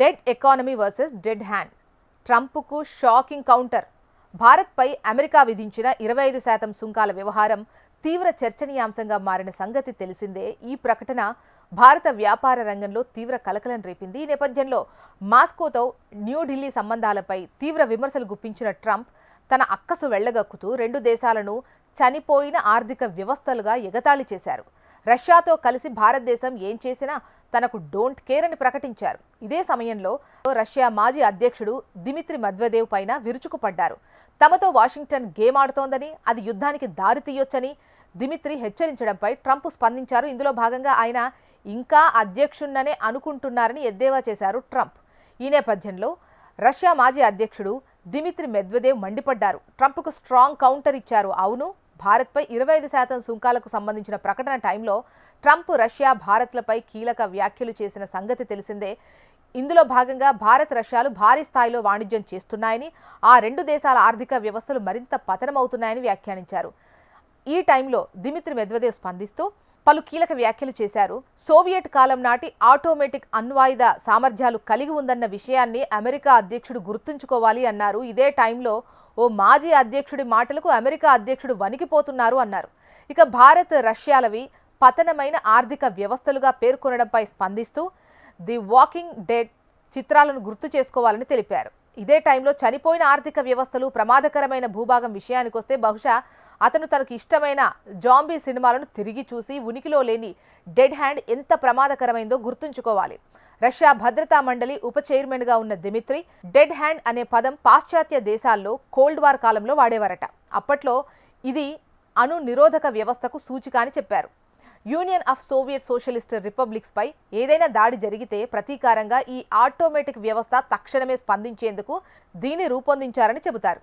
Dead economy versus dead hand. ట్రంప్కు shocking counter. భారత్పై America విధించిన 25% సుంకాల వ్యవహారం తీవ్ర చర్చనీయాంశంగా మారిన సంగతి తెలిసిందే. ఈ ప్రకటన భారత వ్యాపార రంగంలో తీవ్ర కలకలం రేపింది. ఈ నేపథ్యంలో మాస్కోతో న్యూఢిల్లీ సంబంధాలపై తీవ్ర విమర్శలు గుప్పించిన ట్రంప్ తన అక్కసు వెళ్లగక్కుతూ రెండు దేశాలను చనిపోయిన ఆర్థిక వ్యవస్థలుగా ఎగతాళి చేశారు. రష్యాతో కలిసి భారతదేశం ఏం చేసినా తనకు డోంట్ కేర్ అని ప్రకటించారు. ఇదే సమయంలో రష్యా మాజీ అధ్యక్షుడు దిమిత్రి మెద్వెదేవ్ పైన విరుచుకుపడ్డారు. తమతో వాషింగ్టన్ గేమ్ ఆడుతోందని, అది యుద్ధానికి దారి తీయొచ్చని దిమిత్రి హెచ్చరించడంపై ట్రంప్ స్పందించారు. ఇందులో భాగంగా ఆయన ఇంకా అధ్యక్షున్ననే అనుకుంటున్నారని ఎద్దేవా చేశారు ట్రంప్. ఈ నేపథ్యంలో రష్యా మాజీ అధ్యక్షుడు దిమిత్రి మెద్వెదేవ్ మండిపడ్డారు. ట్రంప్కు స్ట్రాంగ్ కౌంటర్ ఇచ్చారు. అవును, భారత్పై 25% సుంకాలకు సంబంధించిన ప్రకటన టైంలో ట్రంప్ రష్యా భారత్లపై కీలక వ్యాఖ్యలు చేసిన సంగతి తెలిసిందే. ఇందులో భాగంగా భారత్ రష్యాలు భారీ స్థాయిలో వాణిజ్యం చేస్తున్నాయని, ఆ రెండు దేశాల ఆర్థిక వ్యవస్థలు మరింత పతనమవుతున్నాయని వ్యాఖ్యానించారు. ఈ టైంలో దిమిత్రి మెద్వెదేవ్ స్పందిస్తూ పలు కీలక వ్యాఖ్యలు చేశారు. సోవియట్ కాలం నాటి ఆటోమేటిక్ అణ్వాయుధ సామర్థ్యాలు కలిగి ఉందన్న విషయాన్ని అమెరికా అధ్యక్షుడు గుర్తుంచుకోవాలి అన్నారు. ఇదే టైంలో ఓ మాజీ అధ్యక్షుడి మాటలకు అమెరికా అధ్యక్షుడు వణికిపోతున్నారు అన్నారు. ఇక భారత్ రష్యాలవి పతనమైన ఆర్థిక వ్యవస్థలుగా పేర్కొనడంపై స్పందిస్తూ ది వాకింగ్ డెడ్ చిత్రాలను గుర్తు చేసుకోవాలని తెలిపారు. ఇదే టైంలో చనిపోయిన ఆర్థిక వ్యవస్థలు, ప్రమాదకరమైన భూభాగం విషయానికొస్తే బహుశా అతను తనకు ఇష్టమైన జాంబీ సినిమాలను తిరిగి చూసి ఉనికిలో లేని డెడ్ హ్యాండ్ ఎంత ప్రమాదకరమైందో గుర్తుంచుకోవాలి. రష్యా భద్రతా మండలి ఉప చైర్మన్గా ఉన్న దిమిత్రి డెడ్ హ్యాండ్ అనే పదం పాశ్చాత్య దేశాల్లో కోల్డ్ వార్ కాలంలో వాడేవారట. అప్పట్లో ఇది అణు నిరోధక వ్యవస్థకు సూచిక అని చెప్పారు. Union of Soviet socialist republics పై ఏదైనా దాడి జరిగితే ప్రతీకారంగా ఈ ఆటోమేటిక్ వ్యవస్థ తక్షణమే స్పందించేందుకు దీన్ని రూపొందించారని చెబుతారు.